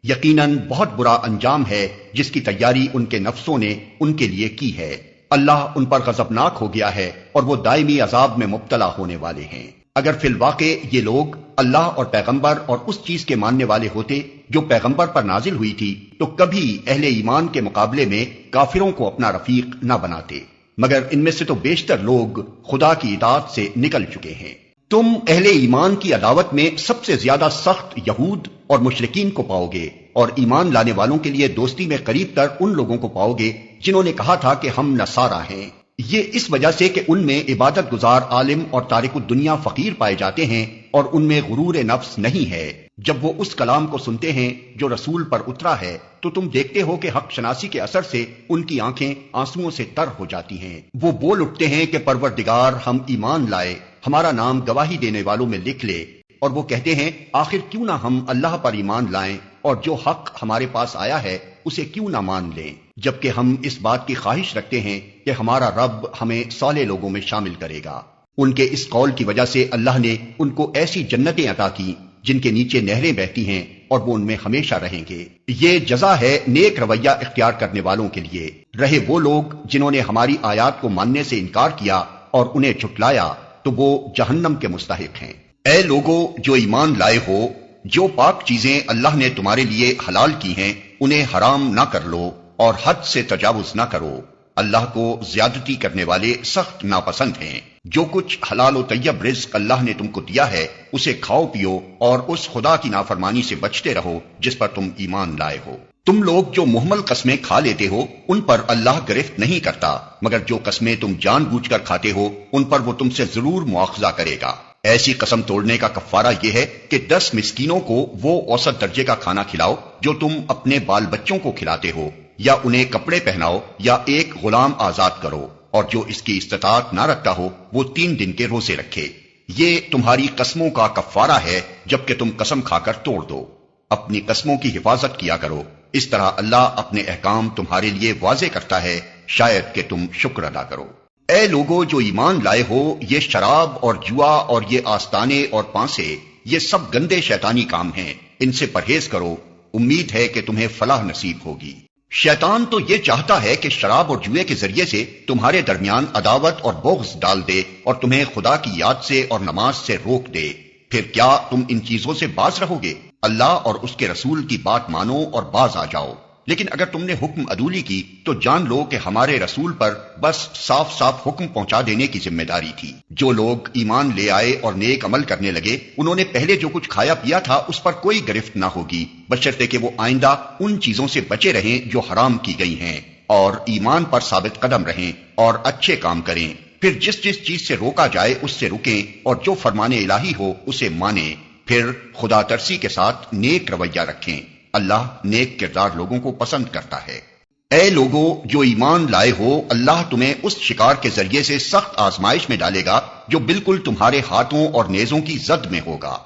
یقیناً بہت برا انجام ہے جس کی تیاری ان کے نفسوں نے ان کے لیے کی ہے۔ اللہ ان پر غضبناک ہو گیا ہے اور وہ دائمی عذاب میں مبتلا ہونے والے ہیں۔ اگر فی الواقع یہ لوگ اللہ اور پیغمبر اور اس چیز کے ماننے والے ہوتے جو پیغمبر پر نازل ہوئی تھی تو کبھی اہل ایمان کے مقابلے میں کافروں کو اپنا رفیق نہ بناتے، مگر ان میں سے تو بیشتر لوگ خدا کی اطاعت سے نکل چکے ہیں۔ تم اہل ایمان کی عداوت میں سب سے زیادہ سخت یہود اور مشرکین کو پاؤ گے، اور ایمان لانے والوں کے لیے دوستی میں قریب تر ان لوگوں کو پاؤ گے جنہوں نے کہا تھا کہ ہم نصارہ ہیں۔ یہ اس وجہ سے کہ ان میں عبادت گزار عالم اور تارک الدنیا فقیر پائے جاتے ہیں، اور ان میں غرور نفس نہیں ہے۔ جب وہ اس کلام کو سنتے ہیں جو رسول پر اترا ہے تو تم دیکھتے ہو کہ حق شناسی کے اثر سے ان کی آنکھیں آنسوؤں سے تر ہو جاتی ہیں۔ وہ بول اٹھتے ہیں کہ پروردگار، ہم ایمان لائے، ہمارا نام گواہی دینے والوں میں لکھ لے۔ اور وہ کہتے ہیں آخر کیوں نہ ہم اللہ پر ایمان لائیں اور جو حق ہمارے پاس آیا ہے اسے کیوں نہ مان لیں، جبکہ ہم اس بات کی خواہش رکھتے ہیں کہ ہمارا رب ہمیں صالح لوگوں میں شامل کرے گا۔ ان کے اس قول کی وجہ سے اللہ نے ان کو ایسی جنتیں عطا کی جن کے نیچے نہریں بہتی ہیں، اور وہ ان میں ہمیشہ رہیں گے۔ یہ جزا ہے نیک رویہ اختیار کرنے والوں کے لیے۔ رہے وہ لوگ جنہوں نے ہماری آیات کو ماننے سے انکار کیا اور انہیں جھٹلایا تو وہ جہنم کے مستحق ہیں۔ اے لوگو جو ایمان لائے ہو، جو پاک چیزیں اللہ نے تمہارے لیے حلال کی ہیں انہیں حرام نہ کر لو، اور حد سے تجاوز نہ کرو۔ اللہ کو زیادتی کرنے والے سخت ناپسند ہیں۔ جو کچھ حلال و طیب رزق اللہ نے تم کو دیا ہے اسے کھاؤ پیو، اور اس خدا کی نافرمانی سے بچتے رہو جس پر تم ایمان لائے ہو۔ تم لوگ جو محمل قسمیں کھا لیتے ہو ان پر اللہ گرفت نہیں کرتا، مگر جو قسمیں تم جان بوجھ کر کھاتے ہو ان پر وہ تم سے ضرور مواخذہ کرے گا۔ ایسی قسم توڑنے کا کفارہ یہ ہے کہ 10 مسکینوں کو وہ اوسط درجے کا کھانا کھلاؤ جو تم اپنے بال بچوں کو کھلاتے ہو، یا انہیں کپڑے پہناؤ، یا ایک غلام آزاد کرو، اور جو اس کی استطاعت نہ رکھتا ہو وہ 3 دن کے روزے رکھے۔ یہ تمہاری قسموں کا کفارہ ہے جبکہ تم قسم کھا کر توڑ دو۔ اپنی قسموں کی حفاظت کیا کرو، اس طرح اللہ اپنے احکام تمہارے لیے واضح کرتا ہے، شاید کہ تم شکر ادا کرو۔ اے لوگو جو ایمان لائے ہو، یہ شراب اور جوا اور یہ آستانے اور پانسے، یہ سب گندے شیطانی کام ہیں، ان سے پرہیز کرو، امید ہے کہ تمہیں فلاح نصیب ہوگی۔ شیطان تو یہ چاہتا ہے کہ شراب اور جوئے کے ذریعے سے تمہارے درمیان عداوت اور بغض ڈال دے اور تمہیں خدا کی یاد سے اور نماز سے روک دے۔ پھر کیا تم ان چیزوں سے باز رہو گے؟ اللہ اور اس کے رسول کی بات مانو اور باز آ جاؤ۔ لیکن اگر تم نے حکم عدولی کی تو جان لو کہ ہمارے رسول پر بس صاف صاف حکم پہنچا دینے کی ذمہ داری تھی۔ جو لوگ ایمان لے آئے اور نیک عمل کرنے لگے انہوں نے پہلے جو کچھ کھایا پیا تھا اس پر کوئی گرفت نہ ہوگی، بشرطے کہ وہ آئندہ ان چیزوں سے بچے رہیں جو حرام کی گئی ہیں، اور ایمان پر ثابت قدم رہیں اور اچھے کام کریں۔ پھر جس جس چیز سے روکا جائے اس سے رکیں، اور جو فرمان الہی ہو اسے مانیں۔ پھر خدا ترسی کے ساتھ نیک رویہ رکھیں، اللہ نیک کردار لوگوں کو پسند کرتا ہے۔ اے لوگو جو ایمان لائے ہو، اللہ تمہیں اس شکار کے ذریعے سے سخت آزمائش میں ڈالے گا جو بالکل تمہارے ہاتھوں اور نیزوں کی زد میں ہوگا،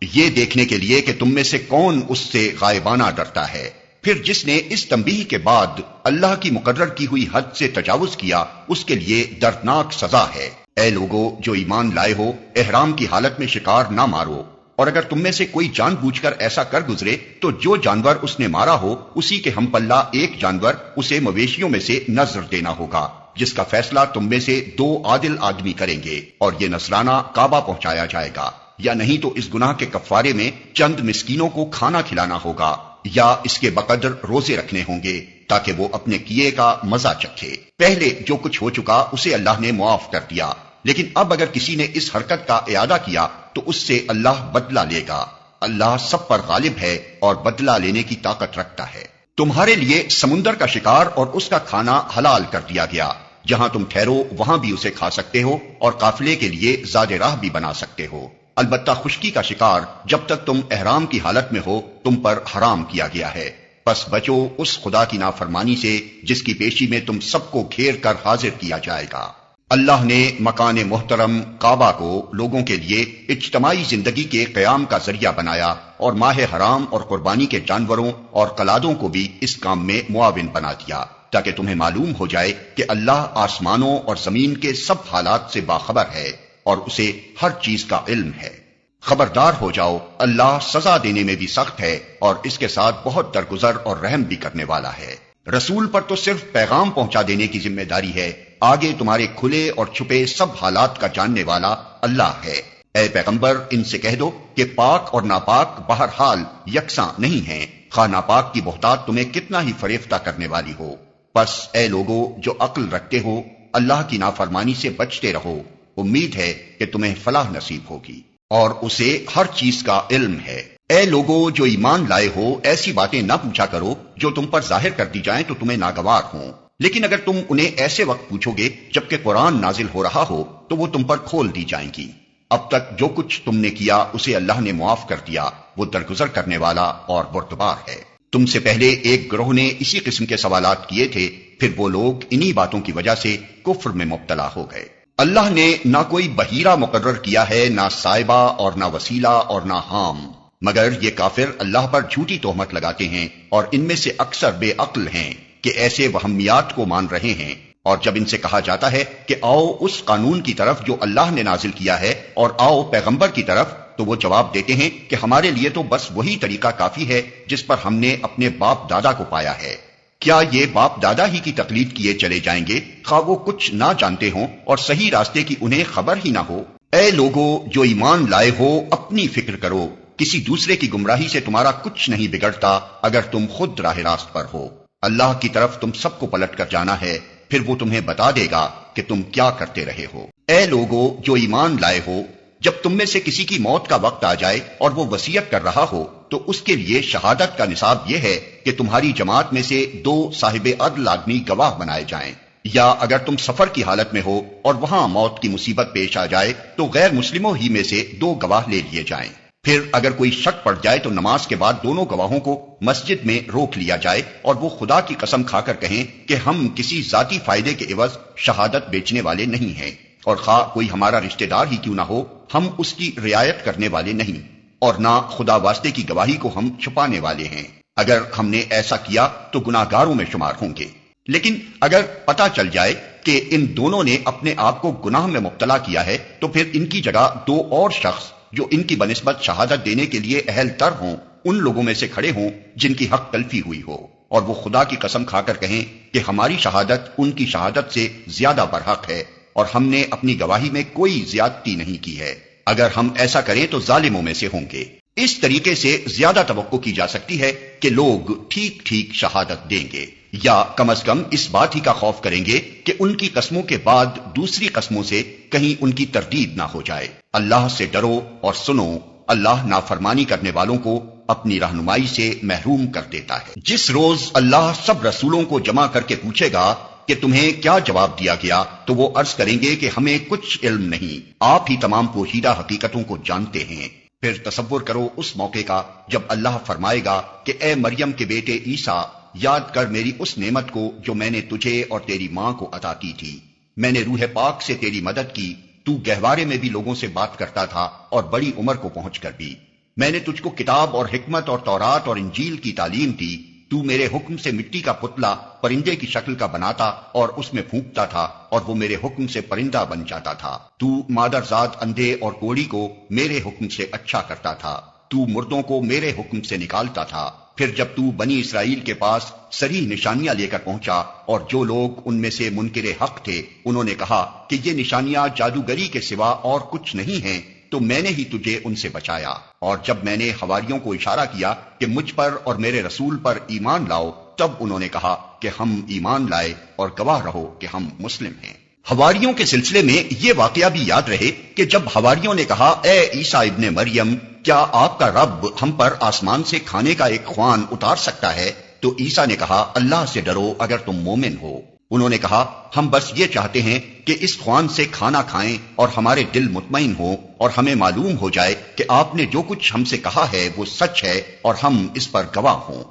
یہ دیکھنے کے لیے کہ تم میں سے کون اس سے غائبانہ ڈرتا ہے۔ پھر جس نے اس تنبیہ کے بعد اللہ کی مقرر کی ہوئی حد سے تجاوز کیا اس کے لیے دردناک سزا ہے۔ اے لوگو جو ایمان لائے ہو، احرام کی حالت میں شکار نہ مارو، اور اگر تم میں سے کوئی جان بوجھ کر ایسا کر گزرے تو جو جانور اس نے مارا ہو اسی کے ہم پلہ ایک جانور اسے مویشیوں میں سے نذر دینا ہوگا، جس کا فیصلہ تم میں سے 2 عادل آدمی کریں گے، اور یہ نذرانہ کعبہ پہنچایا جائے گا۔ یا نہیں تو اس گناہ کے کفارے میں چند مسکینوں کو کھانا کھلانا ہوگا، یا اس کے بقدر روزے رکھنے ہوں گے تاکہ وہ اپنے کیے کا مزہ چکھے۔ پہلے جو کچھ ہو چکا اسے اللہ نے معاف کر دیا، لیکن اب اگر کسی نے اس حرکت کا اعادہ کیا تو اس سے اللہ بدلہ لے گا۔ اللہ سب پر غالب ہے اور بدلہ لینے کی طاقت رکھتا ہے۔ تمہارے لیے سمندر کا شکار اور اس کا کھانا حلال کر دیا گیا، جہاں تم ٹھہرو وہاں بھی اسے کھا سکتے ہو اور قافلے کے لیے زاد راہ بھی بنا سکتے ہو۔ البتہ خشکی کا شکار جب تک تم احرام کی حالت میں ہو تم پر حرام کیا گیا ہے، پس بچو اس خدا کی نافرمانی سے جس کی پیشی میں تم سب کو گھیر کر حاضر کیا جائے گا۔ اللہ نے مکان محترم کعبہ کو لوگوں کے لیے اجتماعی زندگی کے قیام کا ذریعہ بنایا، اور ماہ حرام اور قربانی کے جانوروں اور قلادوں کو بھی اس کام میں معاون بنا دیا، تاکہ تمہیں معلوم ہو جائے کہ اللہ آسمانوں اور زمین کے سب حالات سے باخبر ہے اور اسے ہر چیز کا علم ہے۔ خبردار ہو جاؤ، اللہ سزا دینے میں بھی سخت ہے اور اس کے ساتھ بہت درگزر اور رحم بھی کرنے والا ہے۔ رسول پر تو صرف پیغام پہنچا دینے کی ذمہ داری ہے، آگے تمہارے کھلے اور چھپے سب حالات کا جاننے والا اللہ ہے۔ اے پیغمبر ان سے کہہ دو کہ پاک اور ناپاک بہرحال یکساں نہیں ہیں، خواہ ناپاک کی بہتات تمہیں کتنا ہی فریفتہ کرنے والی ہو۔ پس اے لوگو جو عقل رکھتے ہو، اللہ کی نافرمانی سے بچتے رہو، امید ہے کہ تمہیں فلاح نصیب ہوگی، اور اسے ہر چیز کا علم ہے۔ اے لوگو جو ایمان لائے ہو، ایسی باتیں نہ پوچھا کرو جو تم پر ظاہر کر دی جائیں تو تمہیں ناگوار ہوں، لیکن اگر تم انہیں ایسے وقت پوچھو گے جبکہ قرآن نازل ہو رہا ہو تو وہ تم پر کھول دی جائیں گی۔ اب تک جو کچھ تم نے کیا اسے اللہ نے معاف کر دیا، وہ درگزر کرنے والا اور بردبار ہے۔ تم سے پہلے ایک گروہ نے اسی قسم کے سوالات کیے تھے، پھر وہ لوگ انہی باتوں کی وجہ سے کفر میں مبتلا ہو گئے۔ اللہ نے نہ کوئی بحیرہ مقرر کیا ہے، نہ صائبہ اور نہ وسیلہ اور نہ حام، مگر یہ کافر اللہ پر جھوٹی تہمت لگاتے ہیں، اور ان میں سے اکثر بے عقل ہیں کہ ایسے وہمیات کو مان رہے ہیں۔ اور جب ان سے کہا جاتا ہے کہ آؤ اس قانون کی طرف جو اللہ نے نازل کیا ہے اور آؤ پیغمبر کی طرف، تو وہ جواب دیتے ہیں کہ ہمارے لیے تو بس وہی طریقہ کافی ہے جس پر ہم نے اپنے باپ دادا کو پایا ہے۔ کیا یہ باپ دادا ہی کی تقلید کیے چلے جائیں گے، خواہ وہ کچھ نہ جانتے ہوں اور صحیح راستے کی انہیں خبر ہی نہ ہو؟ اے لوگو جو ایمان لائے ہو، اپنی فکر کرو، کسی دوسرے کی گمراہی سے تمہارا کچھ نہیں بگڑتا اگر تم خود راہ راست پر ہو۔ اللہ کی طرف تم سب کو پلٹ کر جانا ہے، پھر وہ تمہیں بتا دے گا کہ تم کیا کرتے رہے ہو۔ اے لوگو جو ایمان لائے ہو، جب تم میں سے کسی کی موت کا وقت آ جائے اور وہ وصیت کر رہا ہو تو اس کے لیے شہادت کا نصاب یہ ہے کہ تمہاری جماعت میں سے 2 صاحب عدل آدمی گواہ بنائے جائیں، یا اگر تم سفر کی حالت میں ہو اور وہاں موت کی مصیبت پیش آ جائے تو غیر مسلموں ہی میں سے 2 گواہ لے لیے جائیں۔ پھر اگر کوئی شک پڑ جائے تو نماز کے بعد دونوں گواہوں کو مسجد میں روک لیا جائے اور وہ خدا کی قسم کھا کر کہیں کہ ہم کسی ذاتی فائدے کے عوض شہادت بیچنے والے نہیں ہیں، اور خواہ کوئی ہمارا رشتہ دار ہی کیوں نہ ہو، ہم اس کی رعایت کرنے والے نہیں، اور نہ خدا واسطے کی گواہی کو ہم چھپانے والے ہیں۔ اگر ہم نے ایسا کیا تو گناہگاروں میں شمار ہوں گے۔ لیکن اگر پتہ چل جائے کہ ان دونوں نے اپنے آپ کو گناہ میں مبتلا کیا ہے تو پھر ان کی جگہ 2 اور شخص جو ان کی بنسبت شہادت دینے کے لیے اہل تر ہوں، ان لوگوں میں سے کھڑے ہوں جن کی حق تلفی ہوئی ہو، اور وہ خدا کی قسم کھا کر کہیں کہ ہماری شہادت ان کی شہادت سے زیادہ برحق ہے اور ہم نے اپنی گواہی میں کوئی زیادتی نہیں کی ہے۔ اگر ہم ایسا کریں تو ظالموں میں سے ہوں گے۔ اس طریقے سے زیادہ توقع کی جا سکتی ہے کہ لوگ ٹھیک ٹھیک شہادت دیں گے، یا کم از کم اس بات ہی کا خوف کریں گے کہ ان کی قسموں کے بعد دوسری قسموں سے کہیں ان کی تردید نہ ہو جائے۔ اللہ سے ڈرو اور سنو، اللہ نافرمانی کرنے والوں کو اپنی رہنمائی سے محروم کر دیتا ہے۔ جس روز اللہ سب رسولوں کو جمع کر کے پوچھے گا کہ تمہیں کیا جواب دیا گیا تو وہ عرض کریں گے کہ ہمیں کچھ علم نہیں، آپ ہی تمام پوشیدہ حقیقتوں کو جانتے ہیں۔ پھر تصور کرو اس موقع کا جب اللہ فرمائے گا کہ اے مریم کے بیٹے عیسیٰ، یاد کر میری اس نعمت کو جو میں نے تجھے اور تیری ماں کو عطا کی تھی۔ میں نے روح پاک سے تیری مدد کی، تو گہوارے میں بھی لوگوں سے بات کرتا تھا اور بڑی عمر کو پہنچ کر بھی۔ میں نے تجھ کو کتاب اور حکمت اور تورات اور انجیل کی تعلیم دی، تو میرے حکم سے مٹی کا پتلا پرندے کی شکل کا بناتا اور اس میں پھونکتا تھا اور وہ میرے حکم سے پرندہ بن جاتا تھا۔ تو مادرزاد اندھے اور کوڑی کو میرے حکم سے اچھا کرتا تھا، تو مردوں کو میرے حکم سے نکالتا تھا۔ پھر جب تو بنی اسرائیل کے پاس صریح نشانیاں لے کر پہنچا اور جو لوگ ان میں سے منکر حق تھے انہوں نے کہا کہ یہ نشانیاں جادوگری کے سوا اور کچھ نہیں ہیں، تو میں نے ہی تجھے ان سے بچایا۔ اور جب میں نے حواریوں کو اشارہ کیا کہ مجھ پر اور میرے رسول پر ایمان لاؤ، تب انہوں نے کہا کہ ہم ایمان لائے اور گواہ رہو کہ ہم مسلم ہیں۔ حواریوں کے سلسلے میں یہ واقعہ بھی یاد رہے کہ جب حواریوں نے کہا اے عیسیٰ ابن مریم، کیا آپ کا رب ہم پر آسمان سے کھانے کا ایک خوان اتار سکتا ہے؟ تو عیسیٰ نے کہا اللہ سے ڈرو اگر تم مومن ہو۔ انہوں نے کہا ہم بس یہ چاہتے ہیں کہ اس خوان سے کھانا کھائیں اور ہمارے دل مطمئن ہوں اور ہمیں معلوم ہو جائے کہ آپ نے جو کچھ ہم سے کہا ہے وہ سچ ہے اور ہم اس پر گواہ ہوں۔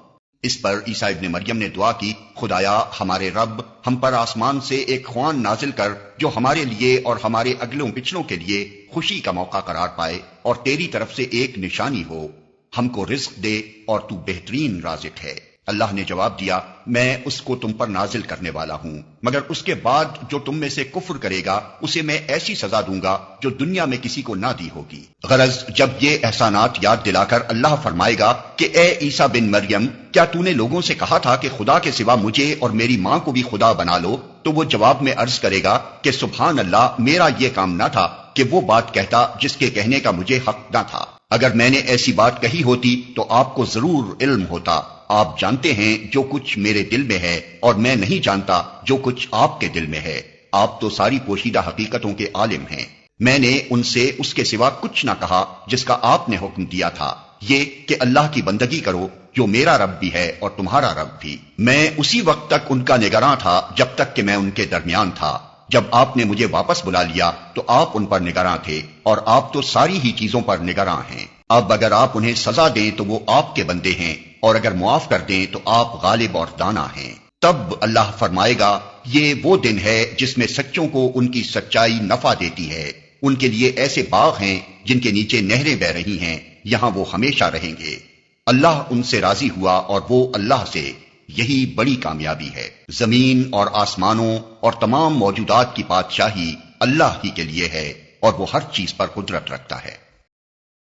اس پر عیسیٰ ابن مریم نے دعا کی، خدایا ہمارے رب، ہم پر آسمان سے ایک خوان نازل کر جو ہمارے لیے اور ہمارے اگلوں پچھلوں کے لیے خوشی کا موقع قرار پائے اور تیری طرف سے ایک نشانی ہو، ہم کو رزق دے اور تو بہترین رازق ہے۔ اللہ نے جواب دیا میں اس کو تم پر نازل کرنے والا ہوں، مگر اس کے بعد جو تم میں سے کفر کرے گا اسے میں ایسی سزا دوں گا جو دنیا میں کسی کو نہ دی ہوگی۔ غرض جب یہ احسانات یاد دلا کر اللہ فرمائے گا کہ اے عیسیٰ بن مریم، کیا تو نے لوگوں سے کہا تھا کہ خدا کے سوا مجھے اور میری ماں کو بھی خدا بنا لو؟ تو وہ جواب میں عرض کرے گا کہ سبحان اللہ، میرا یہ کام نہ تھا کہ وہ بات کہتا جس کے کہنے کا مجھے حق نہ تھا۔ اگر میں نے ایسی بات کہی ہوتی تو آپ کو ضرور علم ہوتا۔ آپ جانتے ہیں جو کچھ میرے دل میں ہے اور میں نہیں جانتا جو کچھ آپ کے دل میں ہے۔ آپ تو ساری پوشیدہ حقیقتوں کے عالم ہیں۔ میں نے ان سے اس کے سوا کچھ نہ کہا جس کا آپ نے حکم دیا تھا، یہ کہ اللہ کی بندگی کرو جو میرا رب بھی ہے اور تمہارا رب بھی۔ میں اسی وقت تک ان کا نگراں تھا جب تک کہ میں ان کے درمیان تھا۔ جب آپ نے مجھے واپس بلا لیا تو آپ ان پر نگراں تھے، اور آپ تو ساری ہی چیزوں پر نگراں ہیں۔ اب اگر آپ انہیں سزا دیں تو وہ آپ کے بندے ہیں، اور اگر معاف کر دیں تو آپ غالب اور دانا ہیں۔ تب اللہ فرمائے گا، یہ وہ دن ہے جس میں سچوں کو ان کی سچائی نفع دیتی ہے۔ ان کے لیے ایسے باغ ہیں جن کے نیچے نہریں بہ رہی ہیں، یہاں وہ ہمیشہ رہیں گے۔ اللہ ان سے راضی ہوا اور وہ اللہ سے، یہی بڑی کامیابی ہے۔ زمین اور آسمانوں اور تمام موجودات کی بادشاہی اللہ ہی کے لیے ہے، اور وہ ہر چیز پر قدرت رکھتا ہے۔